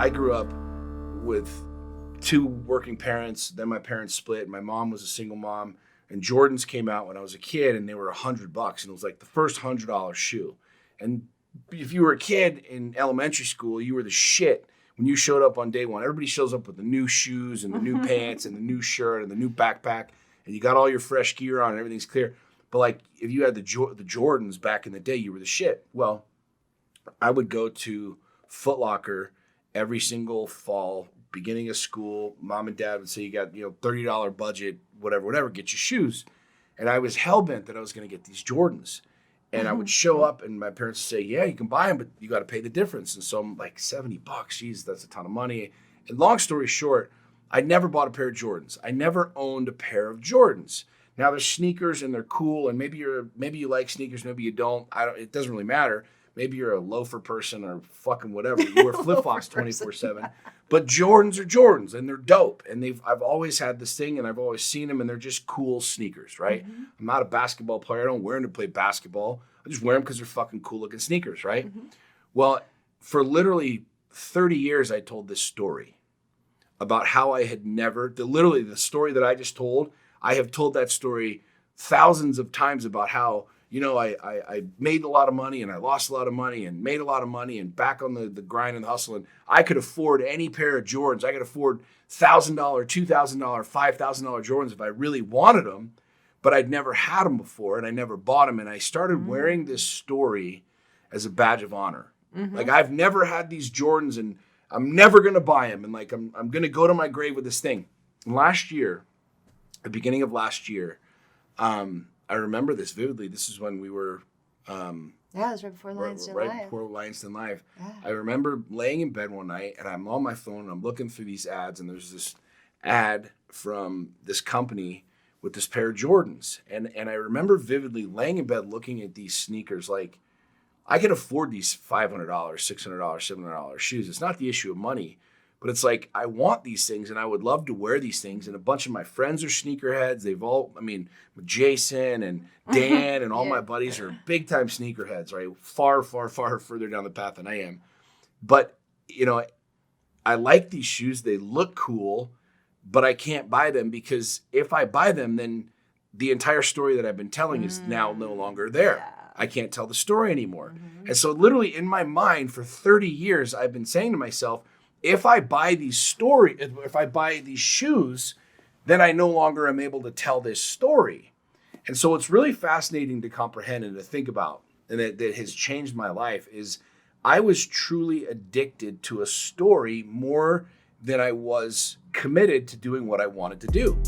I grew up with two working parents. Then my parents split. My mom was a single mom. And Jordans came out when I was a kid, and they were $100, and it was like the first $100 shoe. And if you were a kid in elementary school, you were the shit when you showed up on day one. Everybody shows up with the new shoes and the new pants and the new shirt and the new backpack, and you got all your fresh gear on and everything's clear. But like if you had the Jordans back in the day, you were the shit. Well, I would go to Foot Locker every single fall, beginning of school. Mom and dad would say, you got, $30 budget, whatever, get your shoes. And I was hell-bent that I was going to get these Jordans. And I would show up and my parents would say, yeah, you can buy them, but you got to pay the difference. And so I'm like, $70, geez, that's a ton of money. And long story short, I never bought a pair of Jordans. I never owned a pair of Jordans. Now they're sneakers and they're cool. And maybe you like sneakers, maybe you don't. It doesn't really matter. Maybe you're a loafer person or fucking whatever. You wear flip-flops 24/7. But Jordans are Jordans, and they're dope. And I've always had this thing, and I've always seen them, and they're just cool sneakers, right? Mm-hmm. I'm not a basketball player. I don't wear them to play basketball. I just wear them because they're fucking cool-looking sneakers, right? Mm-hmm. Well, for literally 30 years, I told this story about how I had never, the story that I just told, I have told that story thousands of times about how, I made a lot of money and I lost a lot of money and made a lot of money and back on the grind and the hustle. And I could afford any pair of Jordans. I could afford $1,000, $2,000, $5,000 Jordans if I really wanted them, but I'd never had them before and I never bought them. And I started wearing this story as a badge of honor. Mm-hmm. Like I've never had these Jordans and I'm never going to buy them. And like, I'm going to go to my grave with this thing. And last year, the beginning of last year, I remember this vividly. This is when we were... it was right before Lions Den Live. Right before Lions Den Live. Yeah. I remember laying in bed one night, and I'm on my phone, and I'm looking through these ads, and there's this ad from this company with this pair of Jordans. And I remember vividly laying in bed looking at these sneakers like, I can afford these $500, $600, $700 shoes. It's not the issue of money. But it's like, I want these things and I would love to wear these things. And a bunch of my friends are sneakerheads. Jason and Dan and all my buddies are big time sneakerheads, right? Far, far, far further down the path than I am. But, I like these shoes. They look cool, but I can't buy them because if I buy them, then the entire story that I've been telling is now no longer there. Yeah. I can't tell the story anymore. Mm-hmm. And so literally in my mind for 30 years, I've been saying to myself, if I buy these shoes, then I no longer am able to tell this story. And so it's really fascinating to comprehend and to think about, and that has changed my life, is I was truly addicted to a story more than I was committed to doing what I wanted to do.